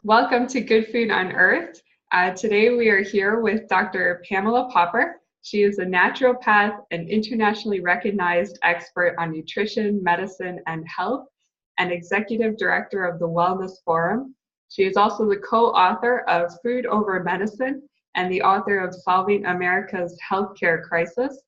Welcome to Good Food Unearthed. Today we are here with Dr. Pamela Popper. She is a naturopath and internationally recognized expert on nutrition, medicine, and health, and executive director of the Wellness Forum. She is also the co-author of Food Over Medicine and the author of Solving America's Healthcare Crisis,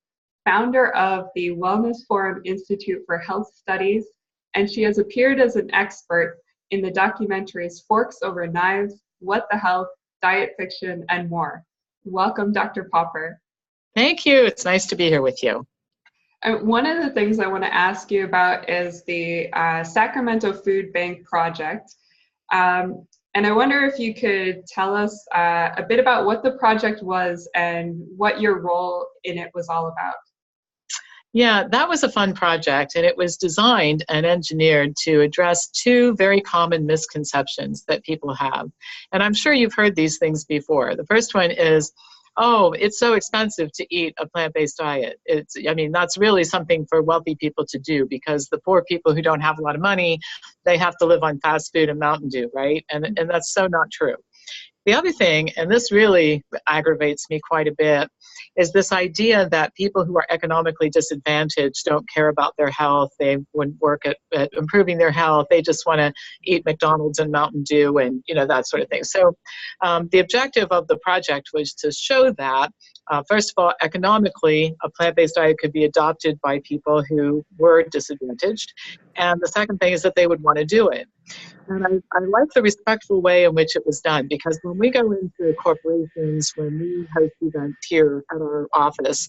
founder of the Wellness Forum Institute for Health Studies, and she has appeared as an expert in the documentaries Forks Over Knives, What the Health, Diet Fiction, and more. Welcome, Dr. Popper. Thank you. It's nice to be here with you. One of the things I want to ask you about is the Sacramento Food Bank Project. And I wonder if you could tell us a bit about what the project was and what your role in it was all about. Yeah, that was a fun project, and it was designed and engineered to address two very common misconceptions that people have. And I'm sure you've heard these things before. The first one is, oh, it's so expensive to eat a plant-based diet. That's really something for wealthy people to do, because the poor people who don't have a lot of money, they have to live on fast food and Mountain Dew, right? And that's so not true. The other thing, and this really aggravates me quite a bit, is this idea that people who are economically disadvantaged don't care about their health. They wouldn't work at improving their health. They just want to eat McDonald's and Mountain Dew and that sort of thing. So the objective of the project was to show that, first of all, economically, a plant-based diet could be adopted by people who were disadvantaged. And the second thing is that they would want to do it. And I like the respectful way in which it was done, because when we go into corporations, when we host events here at our office,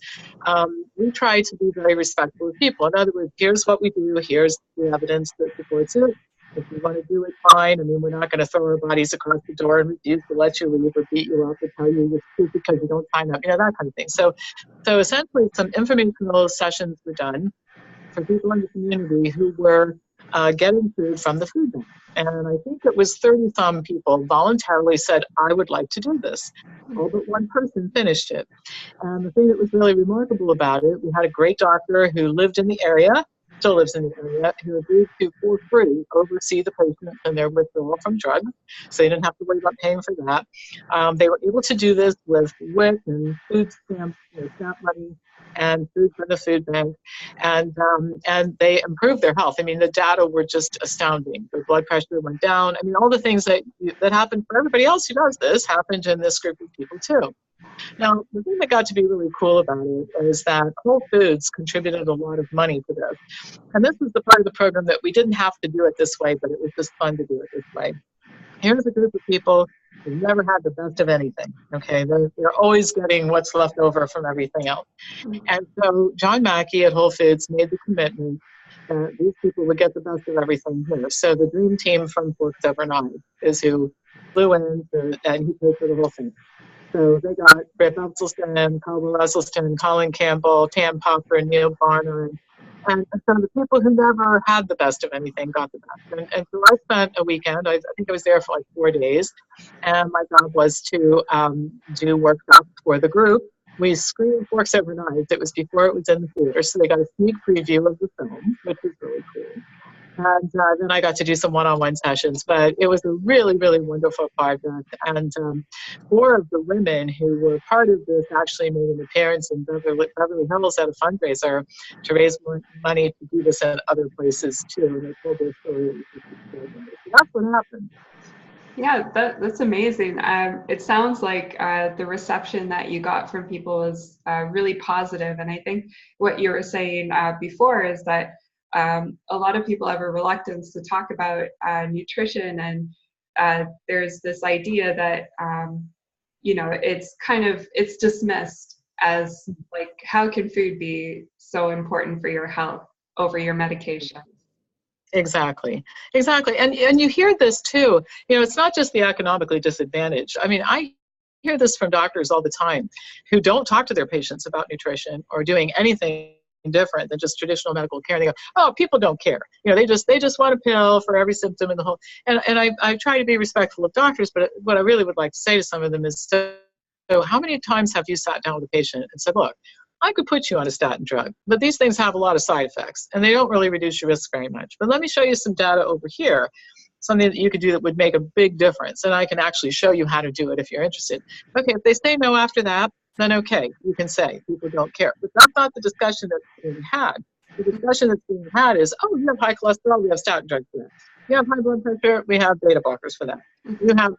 we try to be very respectful of people. In other words, here's what we do, here's the evidence that supports it. If you want to do it, fine. We're not going to throw our bodies across the door and refuse to let you leave or beat you up or tell you you're stupid because you don't sign up, that kind of thing. So essentially, some informational sessions were done for people in the community who were getting food from the food bank. And I think it was 30-some people voluntarily said, I would like to do this. All but one person finished it. And the thing that was really remarkable about it, we had a great doctor who lived in the area, still lives in the area, who agreed to, for free, oversee the patients and their withdrawal from drugs. So they didn't have to worry about paying for that. They were able to do this with WIC and food stamps, SNAP money, and food from the food bank, and they improved their health. The data were just astounding. Their blood pressure went down. All the things that happened for everybody else who does this happened in this group of people too. Now, the thing that got to be really cool about it is that Whole Foods contributed a lot of money to this. And this was the part of the program that we didn't have to do it this way, but it was just fun to do it this way. Here's a group of people who've never had the best of anything, okay? They're always getting what's left over from everything else. And so John Mackey at Whole Foods made the commitment that these people would get the best of everything here. So the dream team from Forks Over Knives is who flew in, and he paid for the whole thing. So they got Britt Russelston, Caldwell Russelston, Colin Campbell, Tam Popper, Neil Barner, and so the people who never had the best of anything got the best. And so I spent a weekend, I think I was there for like 4 days, and my job was to do workshops for the group. We screened Forks Over Knives. It was before it was in the theater, so they got a sneak preview of the film, which was really cool. And then I got to do some one-on-one sessions, but it was a really, really wonderful project. And 4 of the women who were part of this actually made an appearance in Beverly Hills at a fundraiser to raise more money to do this at other places too. And they told their story. So that's what happened. Yeah, that's amazing. It sounds like the reception that you got from people was really positive. And I think what you were saying before is that a lot of people have a reluctance to talk about nutrition, and there's this idea that it's dismissed as like, how can food be so important for your health over your medication? Exactly. And you hear this too. It's not just the economically disadvantaged. I hear this from doctors all the time who don't talk to their patients about nutrition or doing anything different than just traditional medical care. And they go, oh, people don't care. They just want a pill for every symptom in the whole. And I try to be respectful of doctors, but what I really would like to say to some of them is, so how many times have you sat down with a patient and said, look, I could put you on a statin drug, but these things have a lot of side effects and they don't really reduce your risk very much. But let me show you some data over here. something that you could do that would make a big difference. And I can actually show you how to do it if you're interested. Okay, if they say no after that, then okay, you can say people don't care. But that's not the discussion that's being had. The discussion that's being had is, oh, you have high cholesterol, we have statin drugs for that. You have high blood pressure, we have beta blockers for that. You have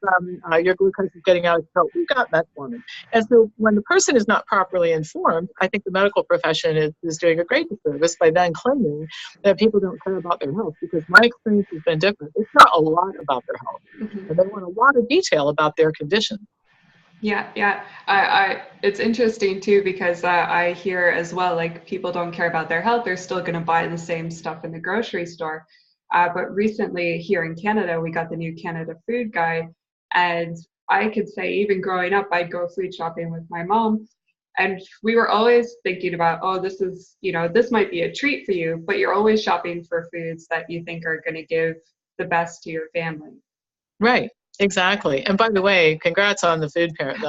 your glucose is getting out of control, we've got metformin. And so when the person is not properly informed, I think the medical profession is doing a great disservice by then claiming that people don't care about their health, because my experience has been different. They care a lot about their health, and they want a lot of detail about their condition. Yeah. It's interesting too, because I hear as well, like, people don't care about their health. They're still going to buy the same stuff in the grocery store. But recently here in Canada, we got the new Canada Food Guide. And I could say, even growing up, I'd go food shopping with my mom. And we were always thinking about, oh, this is, this might be a treat for you, but you're always shopping for foods that you think are going to give the best to your family. Right. Exactly. And by the way, congrats on the food guide,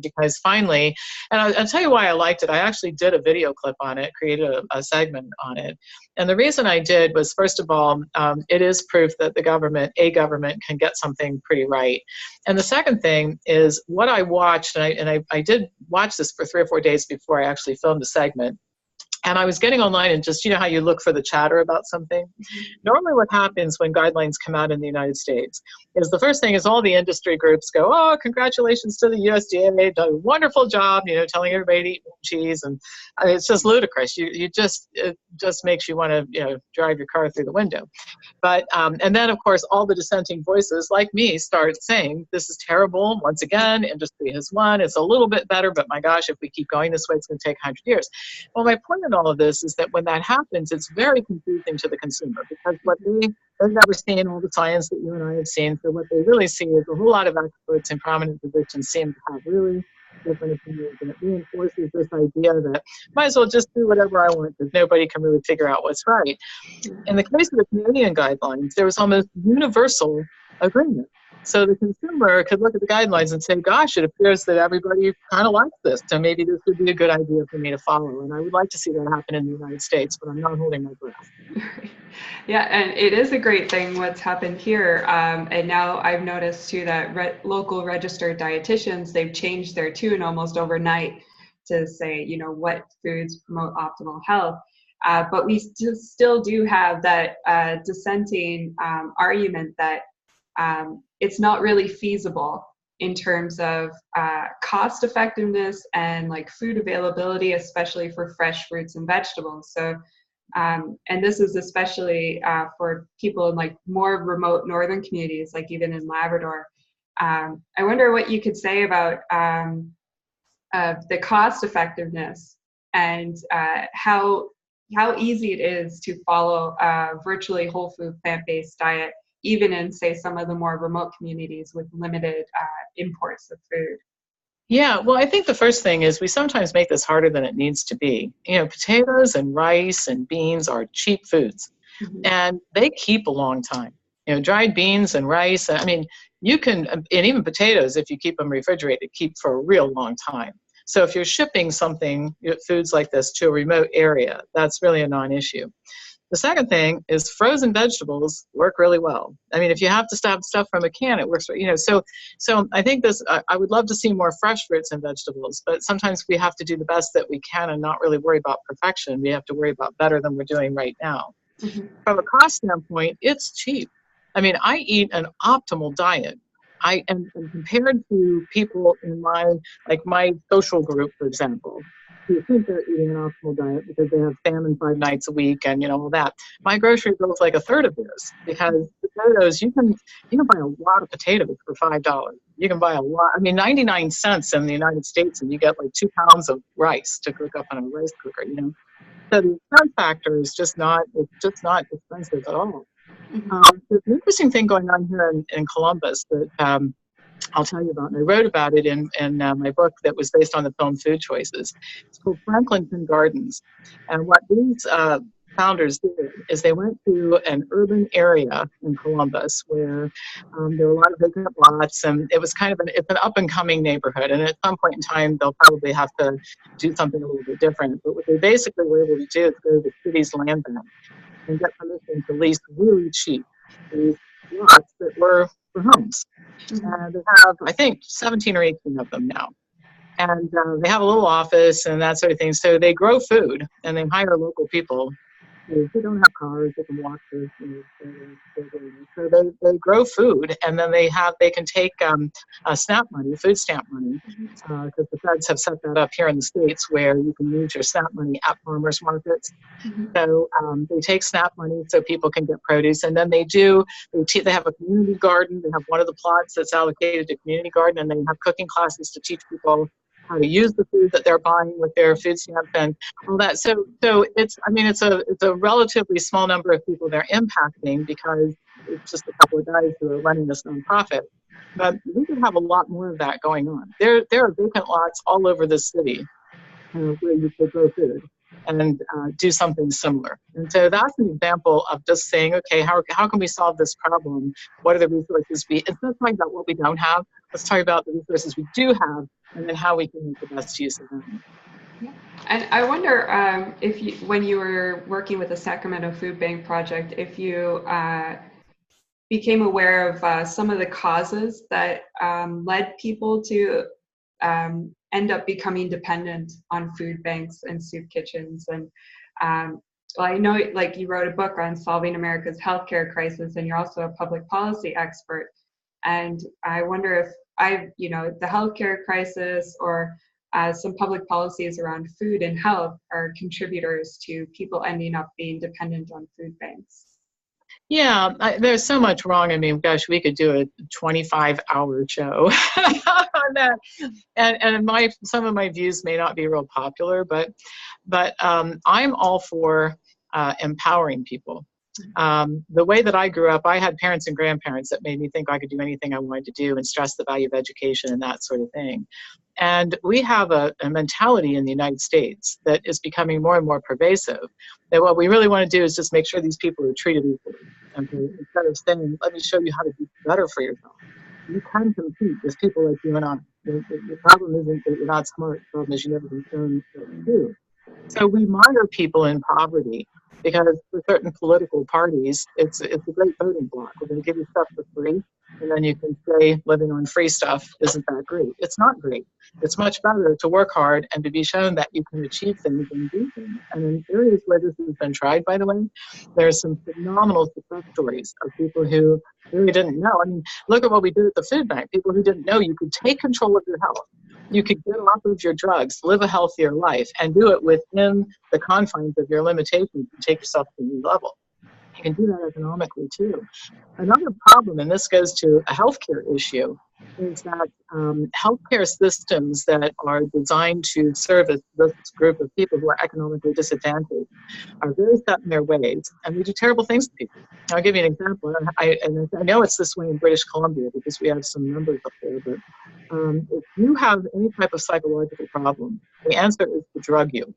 because finally, and I'll tell you why I liked it. I actually did a video clip on it, created a segment on it. And the reason I did was, first of all, it is proof that a government can get something pretty right. And the second thing is what I watched, and I did watch this for 3 or 4 days before I actually filmed the segment. And I was getting online, and just, how you look for the chatter about something. Normally what happens when guidelines come out in the United States is, the first thing is all the industry groups go, oh, congratulations to the USDA, they've done a wonderful job, telling everybody to eat cheese. And it's just ludicrous. It just makes you want to, drive your car through the window. But, and then of course, all the dissenting voices like me start saying, this is terrible. Once again, industry has won. It's a little bit better, but my gosh, if we keep going this way, it's going to take 100 years. Well, my point in all of this is that when that happens, it's very confusing to the consumer, because they've never seen all the science that you and I have seen. So what they really see is a whole lot of experts in prominent positions seem to have really different opinions, and it reinforces this idea that might as well just do whatever I want, because nobody can really figure out what's right. In the case of the Canadian guidelines, there was almost universal agreement. So the consumer could look at the guidelines and say, gosh, it appears that everybody kind of likes this, so maybe this would be a good idea for me to follow. And I would like to see that happen in the United States, but I'm not holding my breath. Yeah, and it is a great thing what's happened here. And now I've noticed too that local registered dietitians, they've changed their tune almost overnight to say, what foods promote optimal health. But we still do have that dissenting argument that it's not really feasible in terms of cost effectiveness and like food availability, especially for fresh fruits and vegetables. So, and this is especially for people in like more remote northern communities, like even in Labrador. I wonder what you could say about the cost effectiveness and how easy it is to follow a virtually whole food plant-based diet, even in, say, some of the more remote communities with limited imports of food. Yeah, well, I think the first thing is we sometimes make this harder than it needs to be. Potatoes and rice and beans are cheap foods, and they keep a long time. Dried beans and rice, you can, and even potatoes, if you keep them refrigerated, keep for a real long time. So if you're shipping something, foods like this, to a remote area, that's really a non-issue. The second thing is frozen vegetables work really well. If you have to stop stuff from a can, it works. So I think I would love to see more fresh fruits and vegetables, but sometimes we have to do the best that we can and not really worry about perfection. We have to worry about better than we're doing right now. From a cost standpoint, it's cheap. I eat an optimal diet. And compared to people in my social group, for example, who think they're eating an optimal diet because they have salmon 5 nights a week and all that. My grocery bill is like a third of theirs, because potatoes, you can buy a lot of potatoes for $5. You can buy a lot. 99 cents in the United States, and you get like 2 pounds of rice to cook up on a rice cooker. So the expense factor is just not expensive at all. There's an interesting thing going on here in Columbus that I'll tell you about, and I wrote about it in my book that was based on the film Food Choices. It's called Franklinton Gardens. And what these founders did is they went to an urban area in Columbus where there were a lot of vacant lots, and it was it's an up-and-coming neighborhood. And at some point in time, they'll probably have to do something a little bit different. But what they basically were able to do is go to the city's land bank and get permission to lease really cheap these lots that were for homes. Mhm. And they have, I think, 17 or 18 of them now. And they have a little office and that sort of thing. So they grow food and they hire local people who don't have cars, they can walk to, so they grow food, and then they can take SNAP money, food stamp money, because the feds have set that up here in the States where you can use your SNAP money at farmers markets. Mhm. So they take SNAP money so people can get produce, and then they have a community garden. They have one of the plots that's allocated to community garden, and they have cooking classes to teach people how to use the food that they're buying with their food stamps and all that. So it's a relatively small number of people they're impacting because it's just a couple of guys who are running this nonprofit. But we could have a lot more of that going on. There are vacant lots all over the city where you could grow food and do something similar. And so that's an example of just saying, okay, how can we solve this problem? What are the resources instead of talking about what we don't have, let's talk about the resources we do have and then how we can make the best use of them. Yeah. And I wonder if you, when you were working with the Sacramento Food Bank Project, if you became aware of some of the causes that led people to end up becoming dependent on food banks and soup kitchens. And well, I know, like, you wrote a book on solving America's healthcare crisis, and you're also a public policy expert. And I wonder if the healthcare crisis or some public policies around food and health are contributors to people ending up being dependent on food banks. Yeah, there's so much wrong. I mean, gosh, we could do a 25-hour show on that. And some of my views may not be real popular, but I'm all for empowering people. The way that I grew up, I had parents and grandparents that made me think I could do anything I wanted to do and stress the value of education and that sort of thing. And we have a mentality in the United States that is becoming more and more pervasive, that what we really want to do is just make sure these people are treated equally. Okay? Instead of saying, let me show you how to do better for yourself. You can compete with people like you and I. The problem isn't that you're not smart. The problem is you never been shown that you do. So we monitor people in poverty because for certain political parties, it's a great voting block. We're going to give you stuff for free, and then you can say living on free stuff isn't that great. It's not great. It's much better to work hard and to be shown that you can achieve things and do things. And in areas where this has been tried, by the way, there's some phenomenal success stories of people who really didn't know. I mean, look at what we did at the food bank. People who didn't know you could take control of your health. You could get off of your drugs, live a healthier life, and do it within the confines of your limitations and take yourself to a new level. You can do that economically too. Another problem, and this goes to a healthcare issue, is that healthcare systems that are designed to service this group of people who are economically disadvantaged are very set in their ways, and we do terrible things to people. I'll give you an example. I know it's this way in British Columbia because we have some members up there, but if you have any type of psychological problem, the answer is to drug you.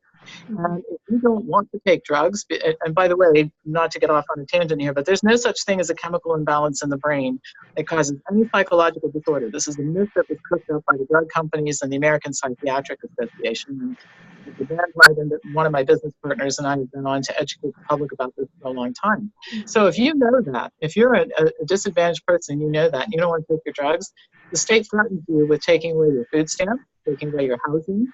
And if you don't want to take drugs, and by the way, not to get off on a tangent here, but there's no such thing as a chemical imbalance in the brain that causes any psychological disorder. This is a myth that was cooked up by the drug companies and the American Psychiatric Association. And the bandwagon that one of my business partners and I have been on to educate the public about this for a long time. So if you know that, if you're a disadvantaged person, you know that, and you don't want to take your drugs, the state threatens you with taking away your food stamp, taking away your housing.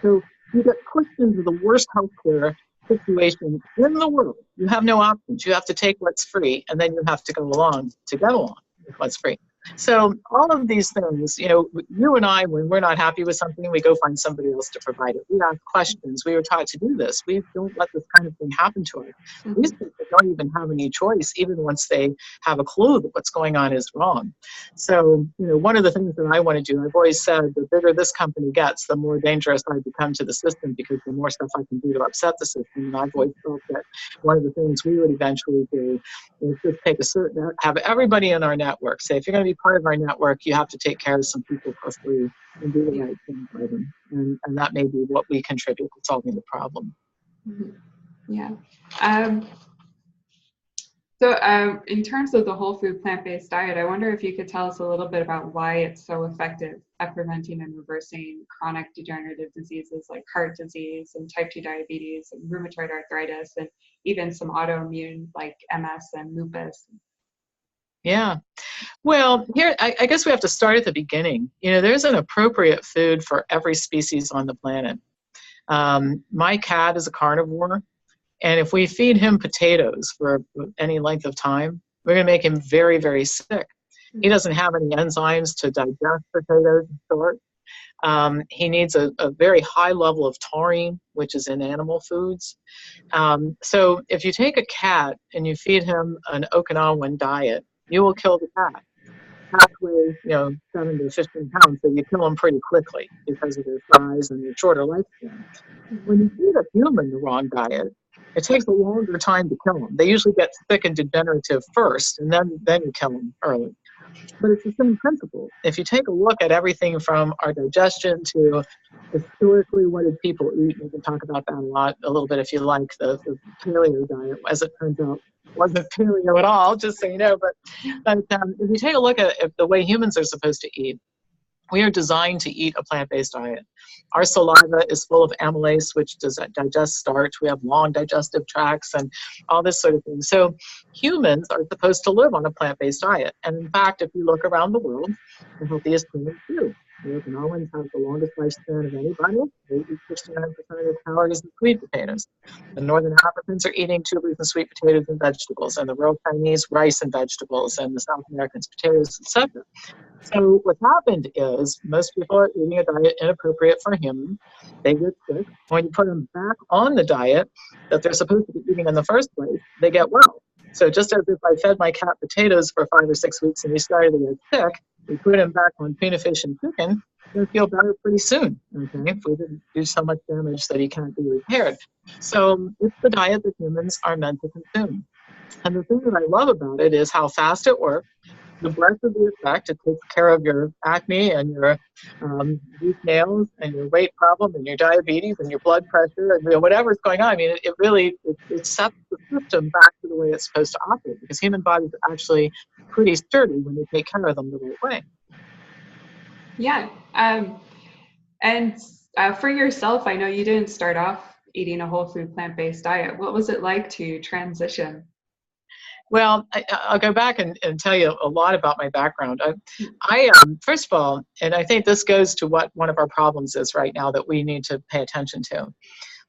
So you get pushed into the worst healthcare situation in the world. You have no options. You have to take what's free, and then you have to go along to get along with what's free. So all of these things, you and I, when we're not happy with something, we go find somebody else to provide it. We ask questions. We were taught to do this. We don't let this kind of thing happen to us. These people don't even have any choice, even once they have a clue that what's going on is wrong. So, one of the things that I want to do, I've always said, the bigger this company gets, the more dangerous I become to the system because the more stuff I can do to upset the system. And I've always felt that one of the things we would eventually do is just have everybody in our network say, if you're going to be part of our network, you have to take care of some people for free and do the right thing for them. And that may be what we contribute to solving the problem. Yeah. So in terms of the whole food plant-based diet, I wonder if you could tell us a little bit about why it's so effective at preventing and reversing chronic degenerative diseases like heart disease and type 2 diabetes and rheumatoid arthritis and even some autoimmune like MS and lupus. Yeah. Well, here, I guess we have to start at the beginning. There's an appropriate food for every species on the planet. My cat is a carnivore, and if we feed him potatoes for any length of time, we're going to make him very, very sick. He doesn't have any enzymes to digest potatoes and store it. He needs a very high level of taurine, which is in animal foods. So if you take a cat and you feed him an Okinawan diet, you will kill the cat. Cats weigh, 7 to 15 pounds, so you kill them pretty quickly because of their size and their shorter lifespan. When you feed a human the wrong diet, it takes a longer time to kill them. They usually get sick and degenerative first, and then you kill them early. But it's the same principle. If you take a look at everything from our digestion to historically what did people eat, we can talk about that a little bit if you like, the paleo diet, as it turns out, wasn't paleo at all, just so you know. But if you take a look at the way humans are supposed to eat, we are designed to eat a plant-based diet. Our saliva is full of amylase, which does digest starch. We have long digestive tracts and all this sort of thing. So humans are supposed to live on a plant-based diet. And in fact, if you look around the world, the healthiest humans do. The Okinawans have the longest lifespan of anybody. They eat 69% of their calories in sweet potatoes. The Northern Africans are eating tubers and sweet potatoes and vegetables, and the rural Chinese rice and vegetables, and the South Americans potatoes, etc. So what's happened is most people are eating a diet inappropriate for humans. They get sick. When you put them back on the diet that they're supposed to be eating in the first place, they get well. So just as if I fed my cat potatoes for 5 or 6 weeks and he started to get sick, we put him back on tuna fish and chicken, he'll feel better pretty soon, okay, if we didn't do so much damage that he can't be repaired. So it's the diet that humans are meant to consume. And the thing that I love about it is how fast it works, the breadth of the effect. It takes care of your acne and your weak nails and your weight problem and your diabetes and your blood pressure and whatever's going on. I mean, it really sets the system back to the way it's supposed to operate, because human bodies are actually pretty sturdy when you take care of them the right way. Yeah. And for yourself, I know you didn't start off eating a whole food plant-based diet. What was it like to transition? Well, I'll go back and tell you a lot about my background. I first of all, and I think this goes to what one of our problems is right now that we need to pay attention to.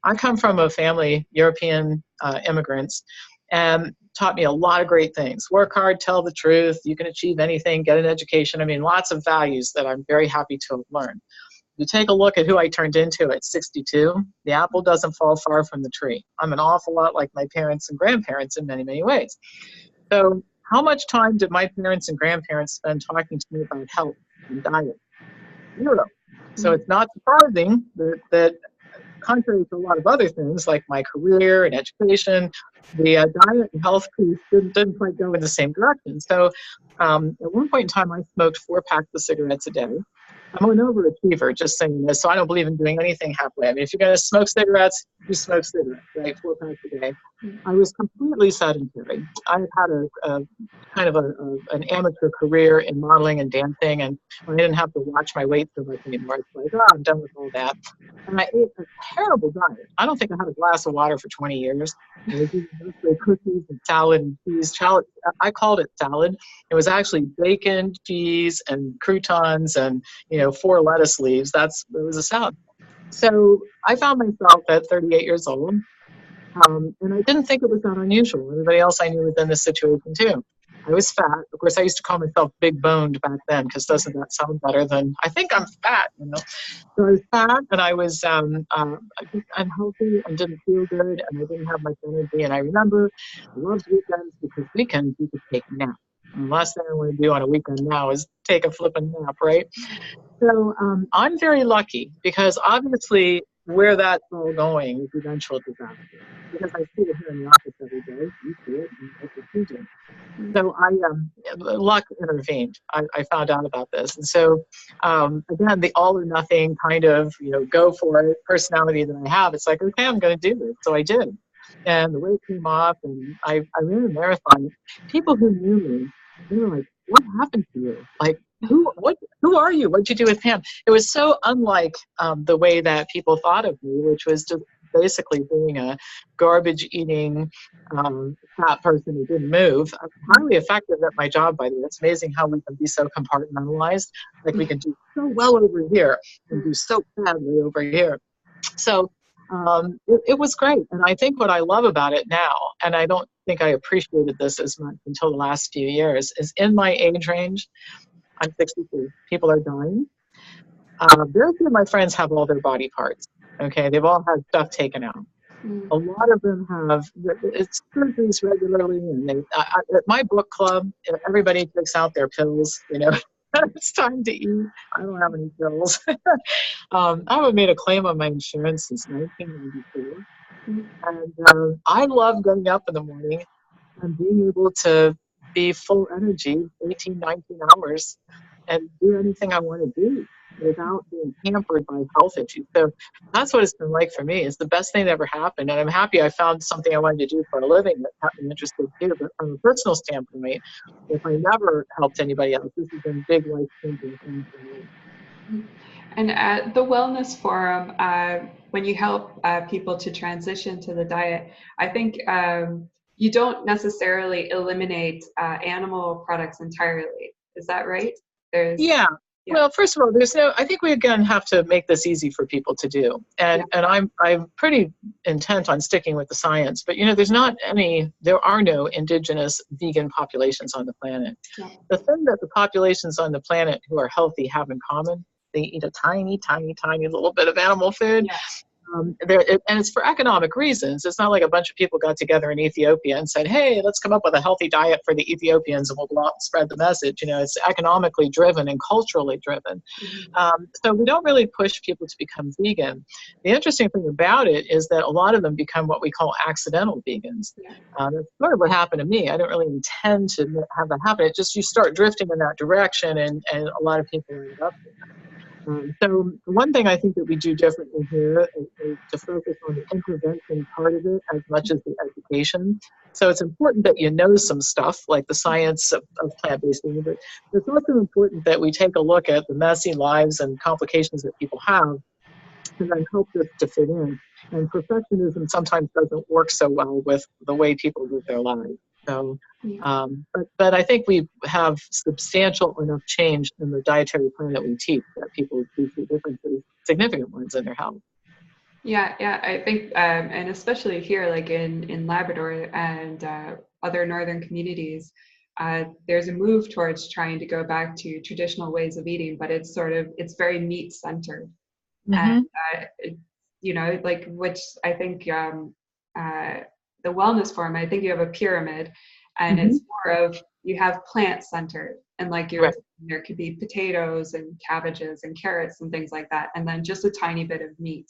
I come from a family, European immigrants, and taught me a lot of great things. Work hard, tell the truth, you can achieve anything, get an education. I mean, lots of values that I'm very happy to have learned. You take a look at who I turned into at 62, the apple doesn't fall far from the tree. I'm an awful lot like my parents and grandparents in many, many ways. So how much time did my parents and grandparents spend talking to me about health and diet? 0. So it's not surprising that contrary to a lot of other things like my career and education, the diet and health piece didn't quite go in the same direction. So at one point in time, I smoked 4 packs of cigarettes a day. I'm an overachiever, just saying this, so I don't believe in doing anything halfway. I mean, if you're going to smoke cigarettes, you smoke cigarettes, right? 4 packs a day. I was completely sedentary. I had a kind of an amateur career in modeling and dancing, and I didn't have to watch my weight so much anymore. It's like, oh, I'm done with all that. And I ate a terrible diet. I don't think I had a glass of water for 20 years. I was eating mostly cookies and salad and cheese. I called it salad. It was actually bacon, cheese, and croutons, and 4 lettuce leaves. It was a salad. So I found myself at 38 years old, and I didn't think it was that unusual. Everybody else I knew was in this situation too. I was fat. Of course, I used to call myself big boned back then, because doesn't that sound better than I think I'm fat, So I was fat, and I was unhealthy and didn't feel good, and I didn't have much energy. And I remember I loved weekends, because weekends you could take naps. And the last thing I want to do on a weekend now is take a flipping nap, right? So I'm very lucky, because obviously where that's all going is eventual disaster. Because I see it here in the office every day. You see it, and that's what you do. So luck intervened. I found out about this. And so, again, the all or nothing kind of, go for it personality that I have, it's like, okay, I'm going to do this. So I did. And the weight came off, and I ran a marathon. People who knew me, they were like, what happened to you? Like, who are you? What'd you do with Pam? It was so unlike the way that people thought of me, which was just basically being a garbage eating fat person who didn't move. I'm highly effective at my job, by the way. It's amazing how we can be so compartmentalized. Like we can do so well over here and do so badly over here. So it was great. And I think what I love about it now, and I don't think I appreciated this as much until the last few years, is in my age range, I'm 63, people are dying. Very few of my friends have all their body parts. Okay, they've all had stuff taken out. A lot of them have it's surgeries regularly, and at my book club, everybody takes out their pills. You know, it's time to eat. I don't have any pills. I haven't made a claim on my insurance since 1994, and I love getting up in the morning and being able to be full energy 18, 19 hours and do anything I want to do without being hampered by health issues. So that's what it's been like for me. It's the best thing that ever happened. And I'm happy I found something I wanted to do for a living that got me interested too. But from a personal standpoint, if I never helped anybody else, this has been big life-changing thing for me. And at the Wellness Forum, when you help people to transition to the diet, I think you don't necessarily eliminate animal products entirely. Is that right? Yeah. Well, first of all, I think we again have to make this easy for people to do. And I'm pretty intent on sticking with the science, but there are no indigenous vegan populations on the planet. The thing that the populations on the planet who are healthy have in common, they eat a tiny, tiny, tiny little bit of animal food. And it's for economic reasons. It's not like a bunch of people got together in Ethiopia and said, hey, let's come up with a healthy diet for the Ethiopians and we'll go out and spread the message. It's economically driven and culturally driven. So we don't really push people to become vegan. The interesting thing about it is that a lot of them become what we call accidental vegans. That's sort of what happened to me. I don't really intend to have that happen. It's just you start drifting in that direction and a lot of people end up there. So one thing I think that we do differently here is to focus on the intervention part of it as much as the education. So it's important that you know some stuff like the science of plant-based eating, but it's also important that we take a look at the messy lives and complications that people have and then help this to fit in. And perfectionism sometimes doesn't work so well with the way people live their lives. So, but I think we have substantial enough change in the dietary plan that we teach that people do see differences, significant ones in their health. Yeah, I think, and especially here, like in Labrador and other northern communities, there's a move towards trying to go back to traditional ways of eating, but it's very meat centered, and like which I think. The Wellness Forum, I think you have a pyramid, and it's more of you have plant centered, and like you're there could be potatoes and cabbages and carrots and things like that, and then just a tiny bit of meat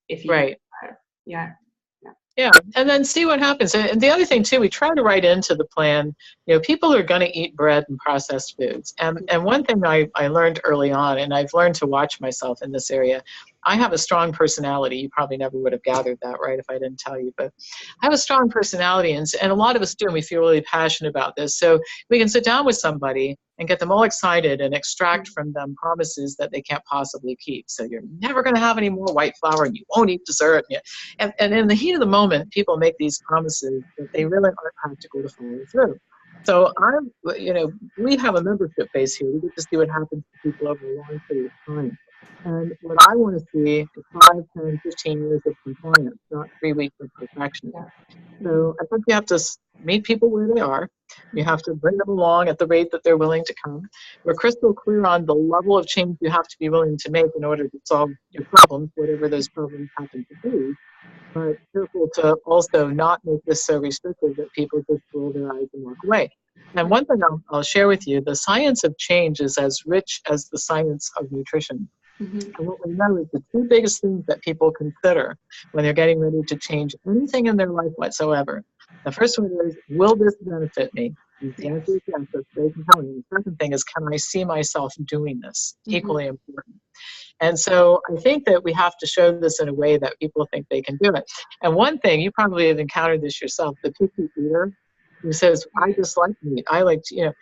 if you Yeah, and then see what happens. And the other thing too, we try to write into the plan, people are going to eat bread and processed foods. And one thing I learned early on, and I've learned to watch myself in this area, I have a strong personality. You probably never would have gathered that, right, if I didn't tell you. But I have a strong personality, and a lot of us do, and we feel really passionate about this. So we can sit down with somebody and get them all excited and extract from them promises that they can't possibly keep. So you're never going to have any more white flour, and you won't eat dessert. And in the heat of the moment, people make these promises that they really aren't practical to follow through. So we have a membership base here. We get to see what happens to people over a long period of time. And what I want to see is 5, 10, 15 years of compliance, not 3 weeks of perfection. So I think you have to meet people where they are. You have to bring them along at the rate that they're willing to come. We're crystal clear on the level of change you have to be willing to make in order to solve your problems, whatever those problems happen to be. But careful to also not make this so restrictive that people just roll their eyes and walk away. And one thing I'll share with you, the science of change is as rich as the science of nutrition. And what we know is the 2 biggest things that people consider when they're getting ready to change anything in their life whatsoever. The first one is, will this benefit me? And the answer is yes, that's very compelling. The second thing is, can I see myself doing this? Equally important. And so I think that we have to show this in a way that people think they can do it. And one thing, you probably have encountered this yourself, the picky eater who says, I just like meat. I like to,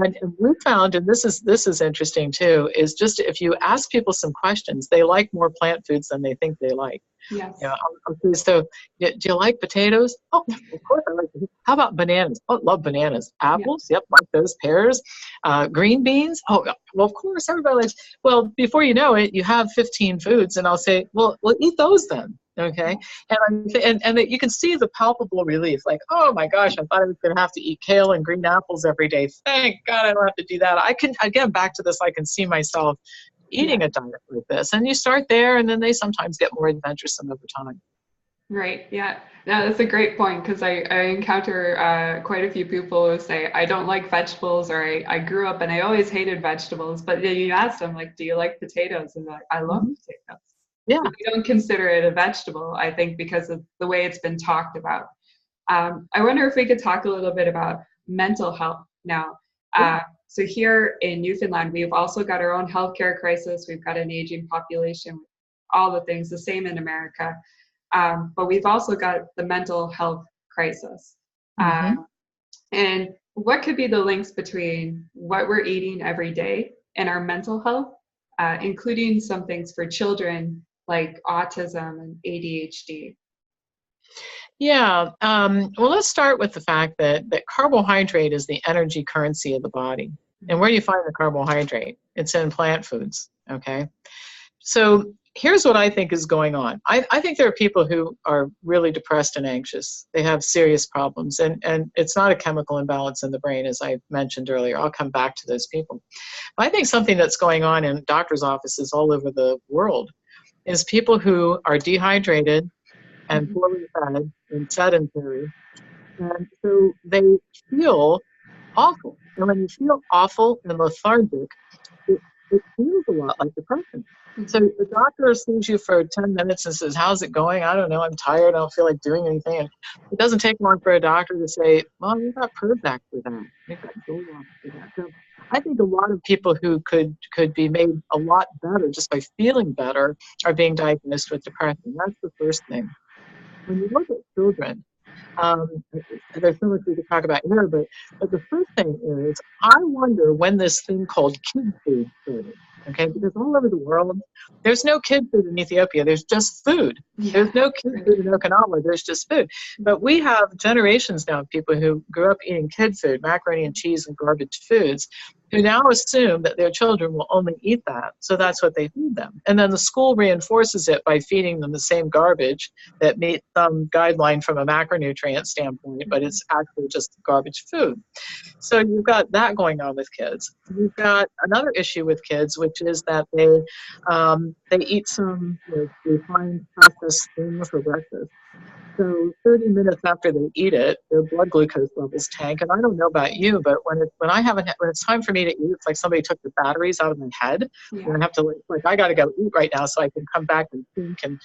And we found, and this is interesting too, is just if you ask people some questions, they like more plant foods than they think they like. Yes. You know, okay, so do you like potatoes? Oh, of course I like potatoes. How about bananas? Oh, love bananas. Yeah. Apples? Yep, like those. Pears? Green beans? Oh, well, of course, everybody likes. Well, before you know it, you have 15 foods, and I'll say, well, eat those then. Okay, and that you can see the palpable relief, like, oh my gosh, I thought I was going to have to eat kale and green apples every day. Thank God I don't have to do that. I can, again, back to this, I can see myself eating a diet like this, and you start there, and then they sometimes get more adventuresome over time. Right. Yeah. No, that's a great point, because I encounter quite a few people who say, I don't like vegetables, or I grew up and I always hated vegetables. But then you ask them, like, do you like potatoes? And they're like, I love potatoes. Yeah. But we don't consider it a vegetable, I think, because of the way it's been talked about. I wonder if we could talk a little bit about mental health now. So here in Newfoundland, we've also got our own healthcare crisis. We've got an aging population, all the things, the same in America. But we've also got the mental health crisis. And what could be the links between what we're eating every day and our mental health, including some things for children like autism and ADHD? Yeah. Well, let's start with the fact that carbohydrate is the energy currency of the body. And where do you find the carbohydrate? It's in plant foods. Okay. So here's what I think is going on. I think there are people who are really depressed and anxious. They have serious problems. And it's not a chemical imbalance in the brain, as I mentioned earlier. I'll come back to those people. I think something that's going on in doctors' offices all over the world is people who are dehydrated and poorly fed and sedentary. And so they feel awful. And when you feel awful and lethargic, it feels a lot like depression. So the doctor sees you for 10 minutes and says, how's it going? I don't know. I'm tired. I don't feel like doing anything. And it doesn't take long for a doctor to say, well, you've got Prozac for that. You've got Zoloft for that. So I think a lot of people who could be made a lot better just by feeling better are being diagnosed with depression. That's the first thing. When you look at children, there's so much we could talk about here, but the first thing is, I wonder when this thing called kid food started. Okay, because all over the world, there's no kid food in Ethiopia. There's just food. There's no kid food in Okinawa. There's just food. But we have generations now of people who grew up eating kid food, macaroni and cheese and garbage foods, who now assume that their children will only eat that. So that's what they feed them. And then the school reinforces it by feeding them the same garbage that meets some guideline from a macronutrient standpoint, but it's actually just garbage food. So you've got that going on with kids. You've got another issue with kids, which is that they eat some refined processed thing for breakfast. So 30 minutes after they eat it, their blood glucose levels tank. And I don't know about you, but when it's time for me to eat, it's like somebody took the batteries out of my head. And I have to I got to go eat right now so I can come back and think and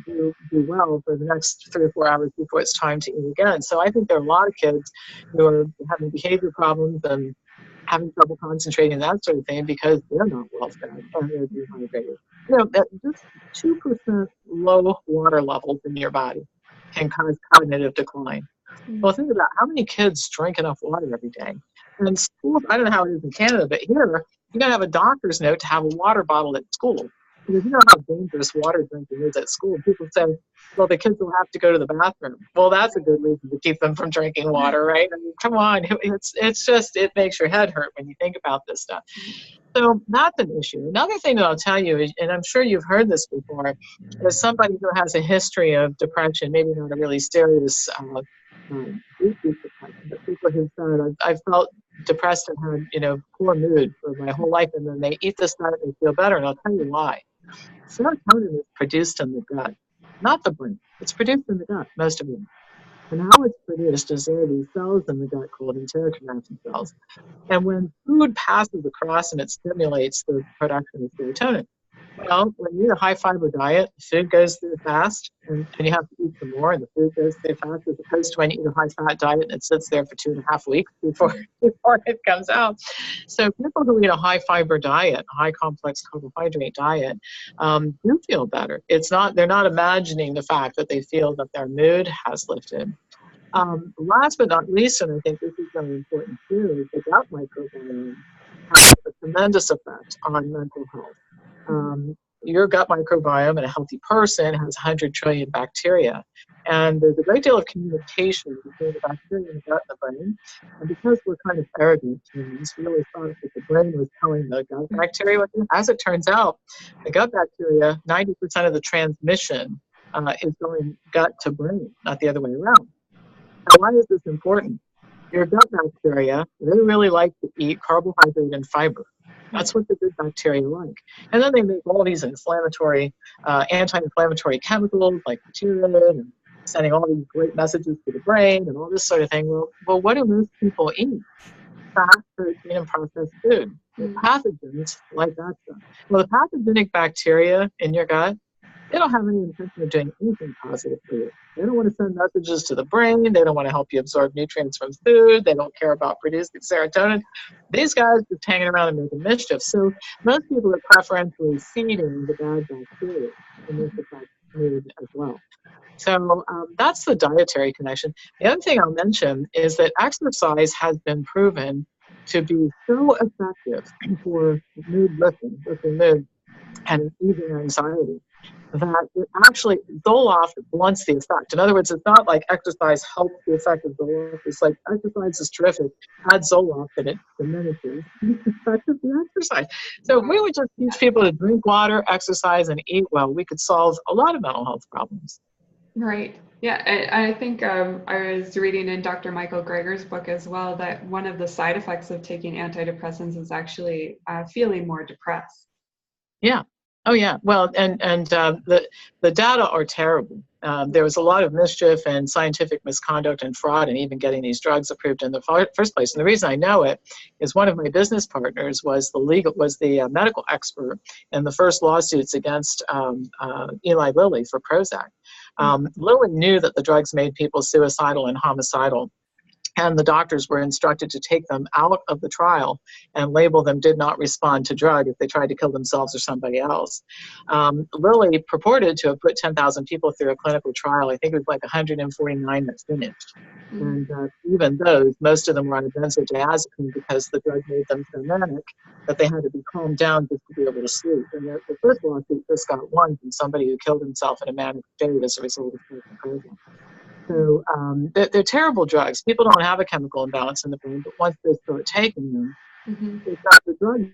do well for the next 3 or 4 hours before it's time to eat again. So I think there are a lot of kids who are having behavior problems and having trouble concentrating, that sort of thing, because they're not well fed and they're dehydrated. Just 2% low water levels in your body can cause cognitive decline. Well, think about how many kids drink enough water every day. And in schools, I don't know how it is in Canada, but here, you got to have a doctor's note to have a water bottle at school. Because you know how dangerous water drinking is at school. People say, well, the kids will have to go to the bathroom. Well, that's a good reason to keep them from drinking water, right? I mean, come on. It makes your head hurt when you think about this stuff. So that's an issue. Another thing that I'll tell you is, and I'm sure you've heard this before, is somebody who has a history of depression, maybe not a really serious deep depression, but people who said, I felt depressed and had, poor mood for my whole life, and then they eat this diet and they feel better, and I'll tell you why. Serotonin is produced in the gut, not the brain. It's produced in the gut, most of it. And how it's produced is there are these cells in the gut called enterochromatin cells. And when food passes across and it stimulates the production of serotonin. Well, when you eat a high fiber diet, food goes through fast and you have to eat some more, and the food goes through fast, as opposed to when you eat a high fat diet and it sits there for 2.5 weeks before it comes out. So people who eat a high fiber diet, a high complex carbohydrate diet, do feel better. They're not imagining the fact that they feel that their mood has lifted. Last but not least, and I think this is very important too, is the gut microbiome has a tremendous effect on mental health. Your gut microbiome in a healthy person has 100 trillion bacteria. And there's a great deal of communication between the bacteria in the gut and the brain. And because we're kind of arrogant humans, we really thought that the brain was telling the gut bacteria what to do. As it turns out, the gut bacteria, 90% of the transmission is going gut to brain, not the other way around. Now, why is this important? Your gut bacteria, they really like to eat carbohydrate and fiber. That's what the good bacteria like. And then they make all these inflammatory, anti-inflammatory chemicals like bacteria and sending all these great messages to the brain and all this sort of thing. Well, what do most people eat? Fat, protein, and processed food. The pathogens like that stuff. Well, the pathogenic bacteria in your gut, they don't have any intention of doing anything positive for you. They don't want to send messages to the brain. They don't want to help you absorb nutrients from food. They don't care about producing serotonin. These guys are just hanging around and making mischief. So most people are preferentially feeding the bad bacteria, and this affects mood as well. So that's the dietary connection. The other thing I'll mention is that exercise has been proven to be so effective for mood lifting mood, and easing anxiety, that it actually, Zoloft blunts the effect. In other words, it's not like exercise helps the effect of Zoloft. It's like exercise is terrific. Add Zoloft and it diminishes the effect of the exercise. So if we would just teach people to drink water, exercise, and eat well, we could solve a lot of mental health problems. Right. Yeah, I think I was reading in Dr. Michael Greger's book as well that one of the side effects of taking antidepressants is actually feeling more depressed. Yeah. Oh, yeah. Well, and the data are terrible. There was a lot of mischief and scientific misconduct and fraud in even getting these drugs approved in the first place. And the reason I know it is one of my business partners was the medical expert in the first lawsuits against Eli Lilly for Prozac. Lilly knew that the drugs made people suicidal and homicidal. And the doctors were instructed to take them out of the trial and label them did not respond to drug if they tried to kill themselves or somebody else. Lilly purported to have put 10,000 people through a clinical trial. I think it was like 149 that finished. And even those, most of them were on a benzodiazepine because the drug made them so manic that they had to be calmed down just to be able to sleep. And the first lawsuit just got won from somebody who killed himself in a manic state as a result of taking Prozac. So they're terrible drugs. People don't have a chemical imbalance in the brain, but once they start taking them, the drugs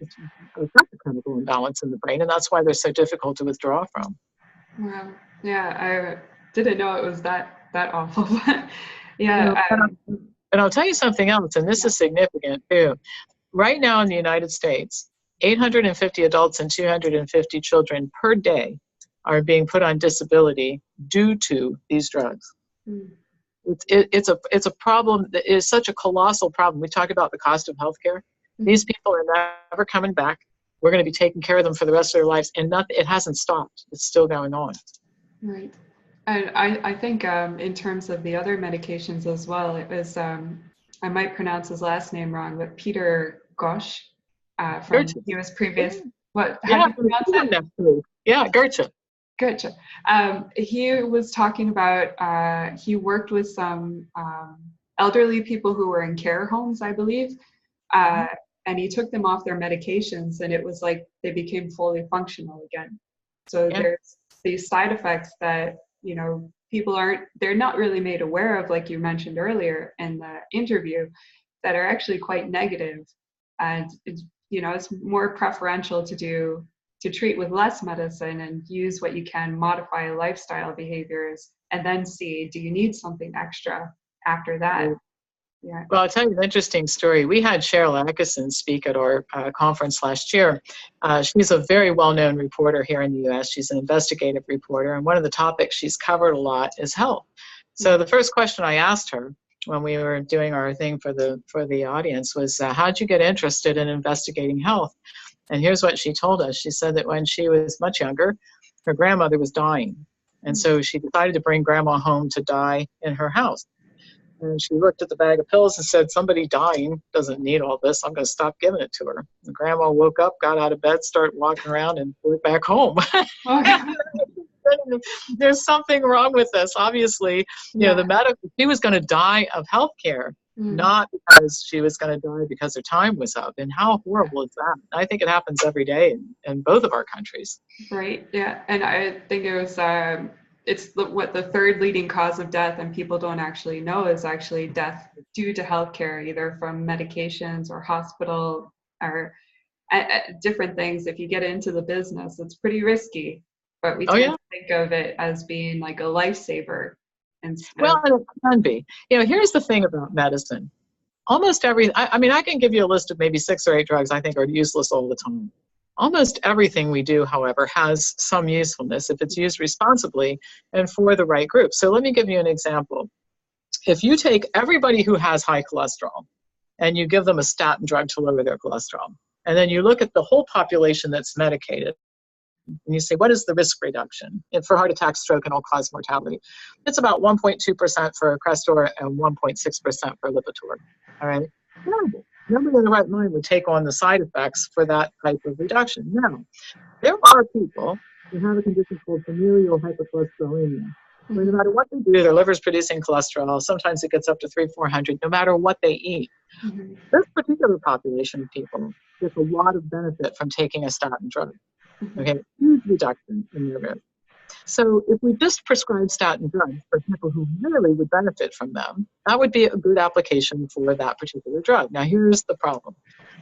affect the chemical imbalance in the brain, and that's why they're so difficult to withdraw from. Wow. Yeah, I didn't know it was that awful. Yeah. And I'll tell you something else, and this is significant too. Right now in the United States, 850 adults and 250 children per day are being put on disability due to these drugs. It's a problem that is such a colossal problem. We talk about the cost of healthcare. These people are never coming back. We're going to be taking care of them for the rest of their lives, and it hasn't stopped. It's still going on. Right. And I think in terms of the other medications as well, it was, I might pronounce his last name wrong, but Peter Gosch from he was previous. What? How do you pronounce it? Yeah, Goethe. Gotcha. He was talking about, he worked with some elderly people who were in care homes, I believe, and he took them off their medications, and it was like they became fully functional again. So there's these side effects that, people they're not really made aware of, like you mentioned earlier in the interview, that are actually quite negative. And, it's more preferential to treat with less medicine and use what you can, modify lifestyle behaviors, and then see, do you need something extra after that? Yeah. Well, I'll tell you an interesting story. We had Cheryl Atkinson speak at our conference last year. She's a very well-known reporter here in the U.S. She's an investigative reporter, and one of the topics she's covered a lot is health. So the first question I asked her when we were doing our thing for the audience was, how'd you get interested in investigating health? And here's what she told us. She said that when she was much younger, her grandmother was dying. And so she decided to bring grandma home to die in her house. And she looked at the bag of pills and said, somebody dying doesn't need all this. I'm going to stop giving it to her. And grandma woke up, got out of bed, started walking around, and went back home. Okay. there's something wrong with this. Obviously, Yeah. the medical, she was going to die of healthcare, Mm. not because she was going to die because her time was up. And how horrible is that? I think it happens every day in both of our countries. Right. Yeah. And I think it was, it's what the third leading cause of death, and people don't actually know, is actually death due to healthcare, either from medications or hospital or different things. If you get into the business, it's pretty risky, but we Oh, tend yeah. to think of it as being like a lifesaver instead Well, of. and it can be. Here's the thing about medicine. Almost I mean, I can give you a list of maybe 6 or 8 drugs I think are useless all the time. Almost everything we do, however, has some usefulness if it's used responsibly and for the right group. So let me give you an example. If you take everybody who has high cholesterol and you give them a statin drug to lower their cholesterol, and then you look at the whole population that's medicated, and you say, what is the risk reduction for heart attack, stroke, and all-cause mortality? It's about 1.2% for Crestor and 1.6% for Lipitor. All right? Terrible. Nobody in the right mind would take on the side effects for that type of reduction. Now, there are people who have a condition called familial hypercholesterolemia, where no matter what they do, their liver's producing cholesterol. Sometimes it gets up to 300-400, no matter what they eat. Mm-hmm. This particular population of people gets a lot of benefit from taking a statin drug. Okay, huge reduction in their risk. So if we just prescribe statin drugs for people who really would benefit from them, that would be a good application for that particular drug. Now, here's the problem.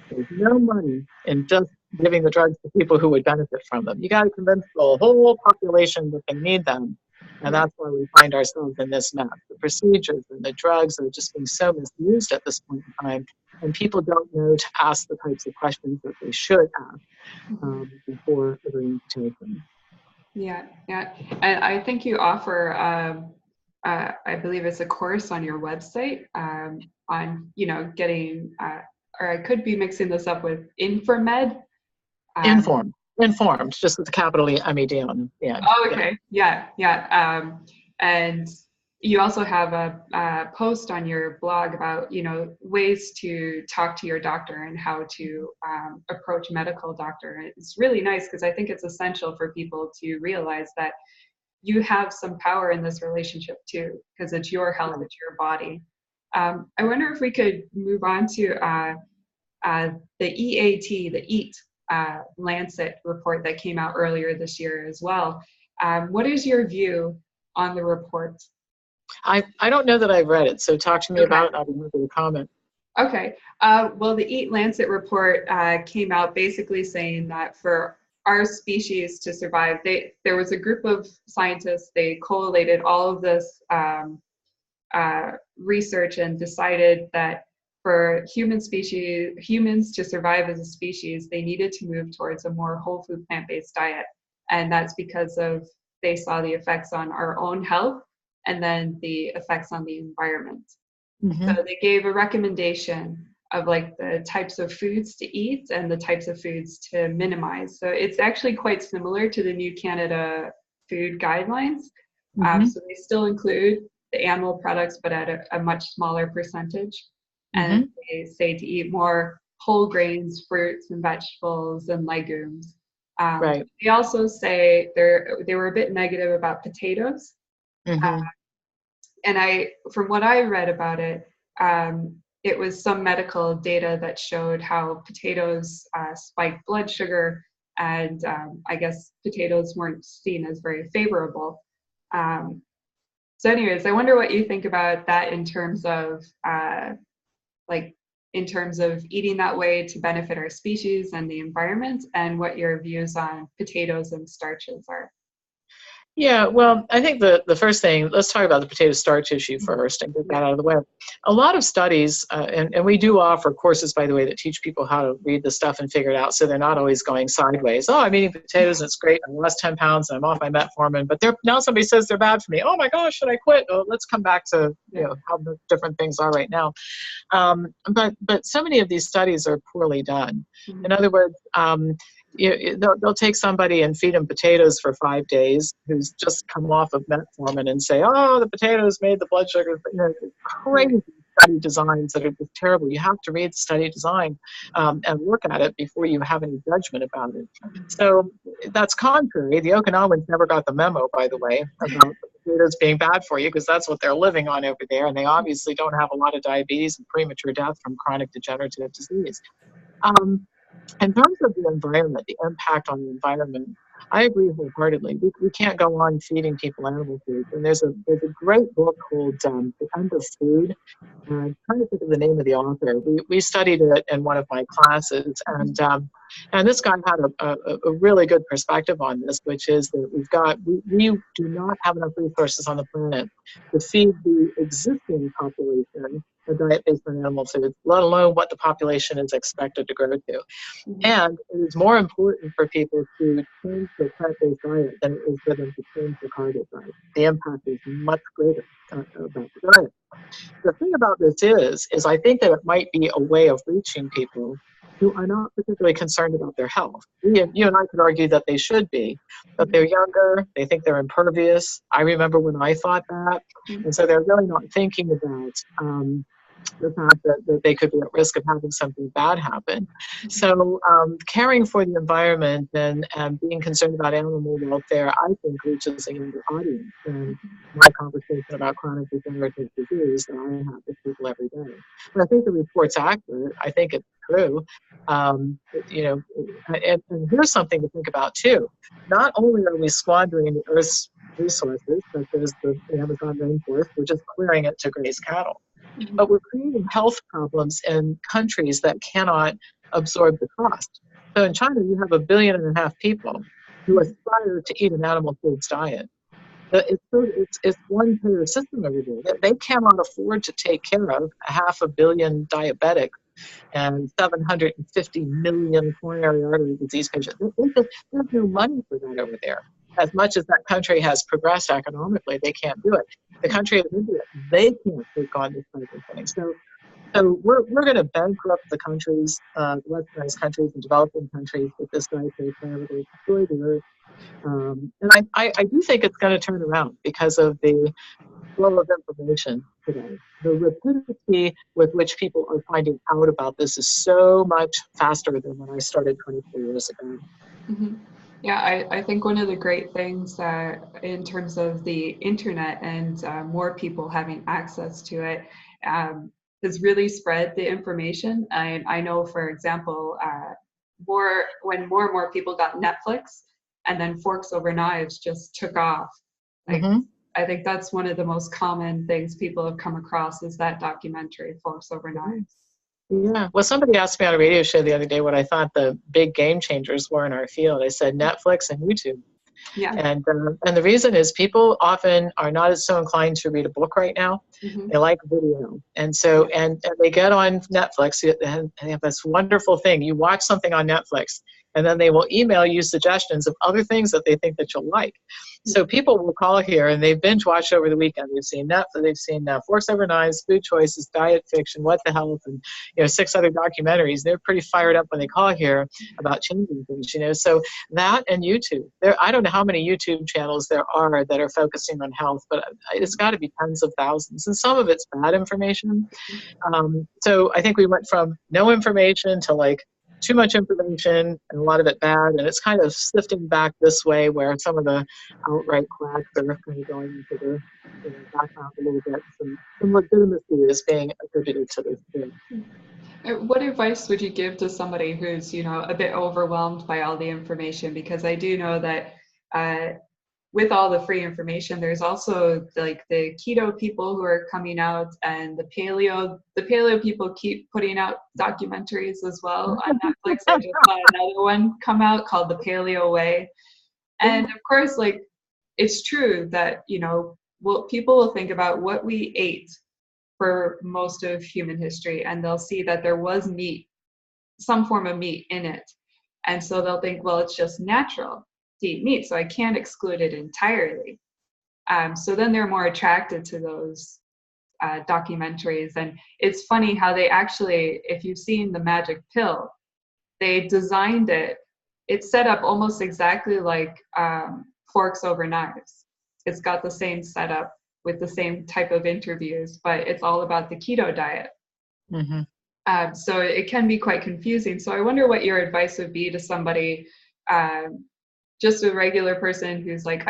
There's no money in just giving the drugs to people who would benefit from them. You got to convince the whole population that they need them. And that's why we find ourselves in this mess. The procedures and the drugs are just being so misused at this point in time. And people don't know to ask the types of questions that they should ask before agreeing to take them. Yeah, yeah. And I think you offer, I believe it's a course on your website on, getting, or I could be mixing this up with Informed. Informed, just with the capital MED on the end. Oh, okay. Yeah, yeah. And you also have a post on your blog about, ways to talk to your doctor and how to approach medical doctor. And it's really nice because I think it's essential for people to realize that you have some power in this relationship too, because it's your health, it's your body. I wonder if we could move on to the EAT, the EAT Lancet report that came out earlier this year as well. What is your view on the report? I don't know that I've read it, so talk to me about it. I'll be happy to comment. Okay. Well, the EAT Lancet report came out basically saying that for our species to survive, there was a group of scientists, they collated all of this research and decided that for humans to survive as a species, they needed to move towards a more whole food plant-based diet. And that's because they saw the effects on our own health and then the effects on the environment. Mm-hmm. So they gave a recommendation of like the types of foods to eat and the types of foods to minimize. So it's actually quite similar to the New Canada food guidelines. Mm-hmm. So they still include the animal products, but at a much smaller percentage. Mm-hmm. And they say to eat more whole grains, fruits and vegetables and legumes. Right. They also say they were a bit negative about potatoes. Mm-hmm. And from what I read about it, it was some medical data that showed how potatoes spiked blood sugar, and I guess potatoes weren't seen as very favorable. So anyways, I wonder what you think about that in terms of eating that way to benefit our species and the environment, and what your views on potatoes and starches are. Yeah, well, I think the first thing, let's talk about the potato starch issue first and get that out of the way. A lot of studies, and we do offer courses, by the way, that teach people how to read the stuff and figure it out so they're not always going sideways. Oh, I'm eating potatoes and it's great. I lost 10 pounds and I'm off my metformin, but now somebody says they're bad for me. Oh my gosh, should I quit? Oh, let's come back to how the different things are right now. But so many of these studies are poorly done. Mm-hmm. In other words, they'll take somebody and feed them potatoes for 5 days who's just come off of metformin and say, oh, the potatoes made the blood sugar crazy study designs that are just terrible. You have to read the study design and look at it before you have any judgment about it. So that's contrary. The Okinawans never got the memo, by the way, about potatoes being bad for you, because that's what they're living on over there, and they obviously don't have a lot of diabetes and premature death from chronic degenerative disease. In terms of the environment, the impact on the environment, I agree wholeheartedly. We can't go on feeding people animal food. And there's a great book called The End of Food. I'm trying to think of the name of the author. We studied it in one of my classes, and this guy had a really good perspective on this, which is that we do not have enough resources on the planet to feed the existing population a diet based on animal foods, let alone what the population is expected to grow to. And it is more important for people to change their plant-based diet than it is for them to change their carnivore diet. The impact is much greater about the diet. The thing about this is I think that it might be a way of reaching people who are not particularly concerned about their health. You and I could argue that they should be, but they're younger, they think they're impervious. I remember when I thought that, and so they're really not thinking about the fact that they could be at risk of having something bad happen. So caring for the environment and being concerned about animal welfare, I think, reaches a younger audience than my conversation about chronic degenerative disease that I have with people every day. And I think the report's accurate. I think it's true. And here's something to think about too. Not only are we squandering the Earth's resources, such as the Amazon rainforest, we're just clearing it to graze cattle. But we're creating health problems in countries that cannot absorb the cost. So in China, you have 1.5 billion people who aspire to eat an animal foods diet. It's one payer system over there. They cannot afford to take care of 500 million diabetics and 750 million coronary artery disease patients. There's no money for that over there. As much as that country has progressed economically, they can't do it. The country of India, they can't take on this type of thing. So we're going to bankrupt the countries, the westernized countries and developing countries with this dietary plan. We're going to destroy the earth. And I do think it's going to turn around because of the flow of information today. The rapidity with which people are finding out about this is so much faster than when I started 24 years ago. Mm-hmm. Yeah, I think one of the great things in terms of the internet and more people having access to it has really spread the information. And I know, for example, when more and more people got Netflix, and then Forks Over Knives just took off. I think that's one of the most common things people have come across is that documentary, Forks Over Knives. Yeah. Well, somebody asked me on a radio show the other day what I thought the big game changers were in our field. I said Netflix and YouTube. Yeah. And the reason is people often are not as so inclined to read a book right now. They like video. And so, and they get on Netflix and they have this wonderful thing. You watch something on Netflix and then they will email you suggestions of other things that they think that you'll like. So people will call here and they binge watch over the weekend. They've seen Netflix, they've seen Forks Over Knives, Food Choices, Diet Fiction, What the Health, and 6 other documentaries. They're pretty fired up when they call here about changing things. So that and YouTube. I don't know how many YouTube channels there are that are focusing on health, but it's got to be tens of thousands, and some of it's bad information. So I think we went from no information to like too much information and a lot of it bad, and it's kind of sifting back this way where some of the outright quacks are kind of going into the background a little bit. Some legitimacy is being attributed to this too. What advice would you give to somebody who's a bit overwhelmed by all the information? Because I do know that with all the free information, there's also like the keto people who are coming out, and the paleo people keep putting out documentaries as well on Netflix. I just saw another one come out called The Paleo Way. And of course, like, it's true that, people will think about what we ate for most of human history, and they'll see that there was meat, some form of meat in it. And so they'll think, well, it's just natural to eat meat, so I can't exclude it entirely. So then they're more attracted to those documentaries. And it's funny how they actually, if you've seen The Magic Pill, they designed it. It's set up almost exactly like Forks Over Knives. It's got the same setup. with the same type of interviews, but it's all about the keto diet. Mm-hmm. So it can be quite confusing. So I wonder what your advice would be to somebody, just a regular person who's like,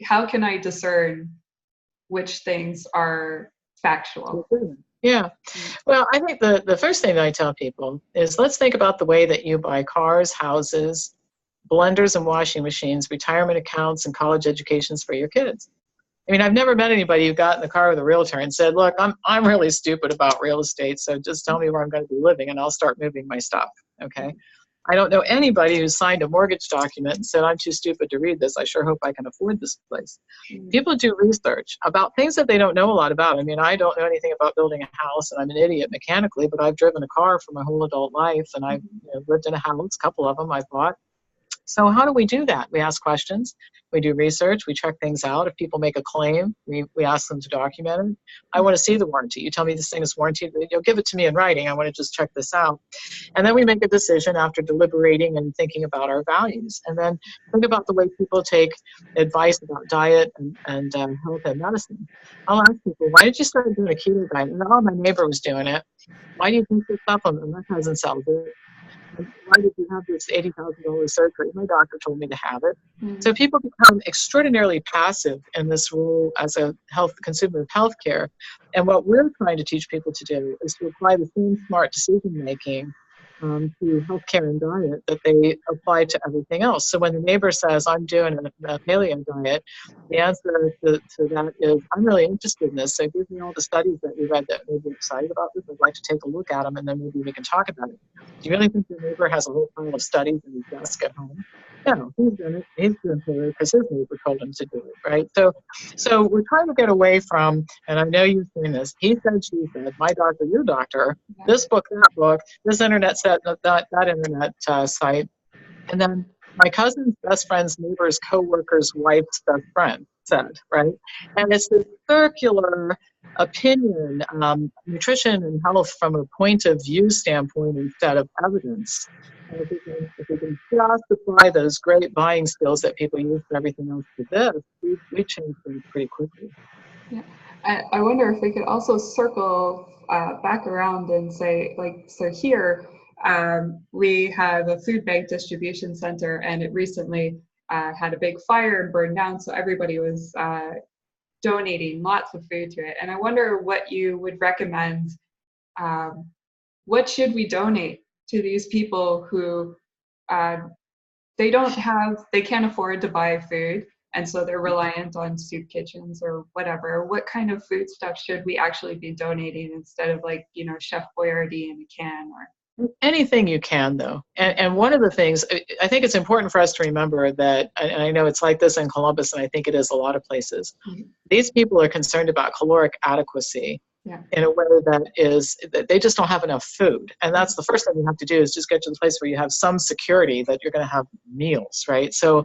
how can I discern which things are factual? Yeah. Well, I think the first thing that I tell people is let's think about the way that you buy cars, houses, blenders and washing machines, retirement accounts, and college educations for your kids. I mean, I've never met anybody who got in the car with a realtor and said, look, I'm really stupid about real estate, so just tell me where I'm going to be living and I'll start moving my stuff, okay? I don't know anybody who signed a mortgage document and said, I'm too stupid to read this. I sure hope I can afford this place. People do research about things that they don't know a lot about. I mean, I don't know anything about building a house, and I'm an idiot mechanically, but I've driven a car for my whole adult life, and I've lived in a house, a couple of them I've bought. So how do we do that? We ask questions, we do research, we check things out. If people make a claim, we ask them to document it. I want to see the warranty. You tell me this thing is warranted, you'll give it to me in writing. I want to just check this out. And then we make a decision after deliberating and thinking about our values. And then think about the way people take advice about diet and health and medicine. I'll ask people, why did you start doing a keto diet? And oh, my neighbor was doing it. Why do you take this supplement? My cousin sells it. Why did you have this $80,000 surgery? My doctor told me to have it. So people become extraordinarily passive in this role as a consumer of healthcare. And what we're trying to teach people to do is to apply the same smart decision making to healthcare and diet that they apply to everything else. So when the neighbor says, I'm doing a paleo diet, the answer to that is, I'm really interested in this. So give me all the studies that you read that made you excited about this. I'd like to take a look at them, and then maybe we can talk about it. Do you really think your neighbor has a whole pile of studies in his desk at home? No, he's doing it. He's doing it because his neighbor told him to do it, right? So we're trying to get away from, and I know you've seen this, he said, she said, my doctor, your doctor, this book, that book, this internet set, that internet site. And then my cousin's best friend's neighbor's co-worker's wife's best friend said, right? And it's this circular opinion, nutrition and health from a point of view standpoint instead of evidence. And if we can just apply those great buying skills that people use for everything else to this, we change things pretty quickly. Yeah. I wonder if we could also circle back around and say, like, so here we have a food bank distribution center, and it recently had a big fire and burned down, so everybody was donating lots of food to it. And I wonder what you would recommend. What should we donate to these people who they can't afford to buy food, and so they're reliant on soup kitchens or whatever? What kind of food stuff should we actually be donating instead of, like, Chef Boyardee in a can? Or anything you can, though. And one of the things, I think it's important for us to remember that, and I know it's like this in Columbus, and I think it is a lot of places, these people are concerned about caloric adequacy in a way that they just don't have enough food. And that's the first thing you have to do, is just get to the place where you have some security that you're going to have meals, right? So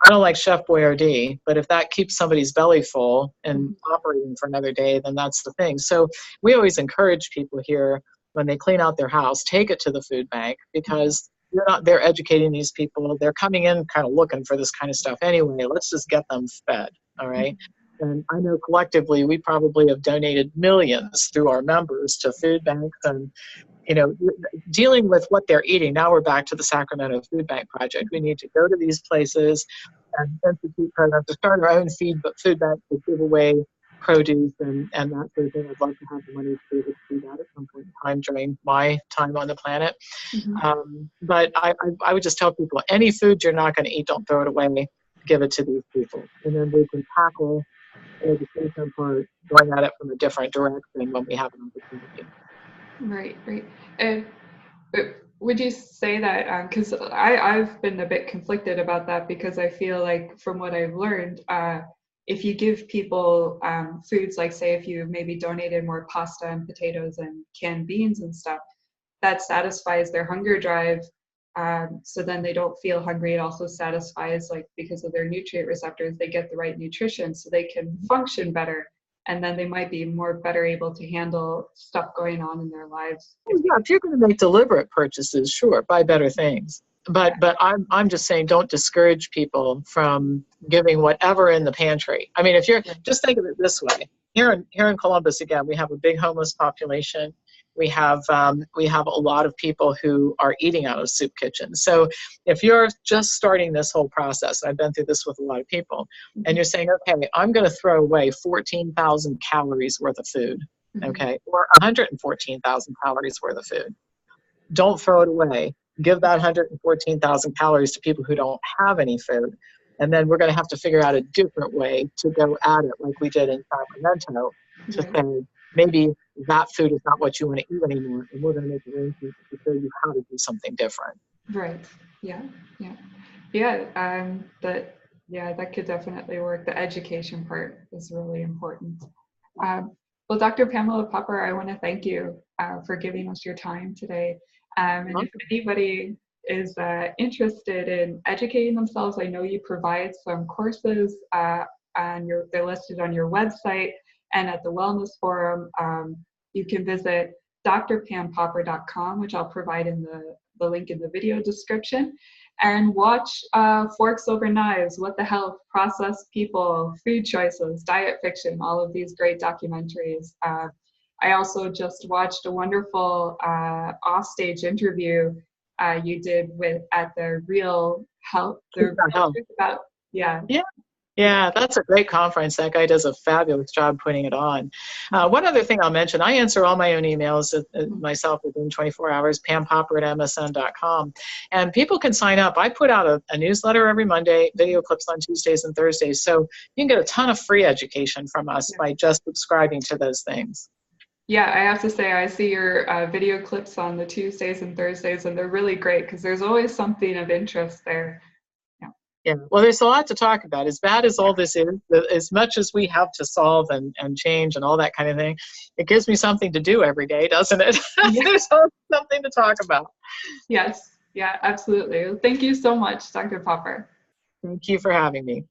I don't like Chef Boyardee, but if that keeps somebody's belly full and operating for another day, then that's the thing. So we always encourage people here, when they clean out their house, take it to the food bank, because they're educating these people. They're coming in kind of looking for this kind of stuff anyway. Let's just get them fed, all right? And I know collectively we probably have donated millions through our members to food banks, and dealing with what they're eating. Now we're back to the Sacramento Food Bank Project. We need to go to these places and institute programs to start our own food bank to give away produce and that sort of thing. I'd love to have the money to be able to do that at some point in time during my time on the planet. But I would just tell people, any food you're not going to eat, don't throw it away. Give it to these people. And then we can tackle the education part, going at it from a different direction when we have an opportunity. Right. And would you say that, because I've been a bit conflicted about that, because I feel like, from what I've learned, if you give people foods, like, say, if you maybe donated more pasta and potatoes and canned beans and stuff, that satisfies their hunger drive. So then they don't feel hungry. It also satisfies, like, because of their nutrient receptors, they get the right nutrition so they can function better. And then they might be better able to handle stuff going on in their lives. Yeah, if you're going to make deliberate purchases, sure, buy better things. But I'm just saying, don't discourage people from giving whatever in the pantry. I mean, if you're, just think of it this way. Here in Columbus, again, we have a big homeless population. We have a lot of people who are eating out of soup kitchens. So if you're just starting this whole process, I've been through this with a lot of people, and you're saying, okay, I'm going to throw away 14,000 calories worth of food, okay, or 114,000 calories worth of food. Don't throw it away. Give that 114,000 calories to people who don't have any food. And then we're going to have to figure out a different way to go at it, like we did in Sacramento, to say, maybe that food is not what you want to eat anymore, and we're going to make arrangements to show you how to do something different. Right. Yeah. That could definitely work. The education part is really important. Well, Dr. Pamela Popper, I want to thank you for giving us your time today. And if anybody is interested in educating themselves, I know you provide some courses, and they're listed on your website and at the Wellness Forum. You can visit drpampopper.com, which I'll provide in the link in the video description, and watch Forks Over Knives, What the Health, Processed People, Food Choices, Diet Fiction, all of these great documentaries. I also just watched a wonderful offstage interview you did at the Real Health. Yeah, that's a great conference. That guy does a fabulous job putting it on. One other thing I'll mention, I answer all my own emails myself within 24 hours, pampopper@msn.com. And people can sign up. I put out a newsletter every Monday, video clips on Tuesdays and Thursdays. So you can get a ton of free education from us by just subscribing to those things. Yeah, I have to say, I see your video clips on the Tuesdays and Thursdays, and they're really great because there's always something of interest there. Yeah, well, there's a lot to talk about. As bad as all this is, as much as we have to solve and change and all that kind of thing, it gives me something to do every day, doesn't it? There's always something to talk about. Yes, yeah, absolutely. Thank you so much, Dr. Popper. Thank you for having me.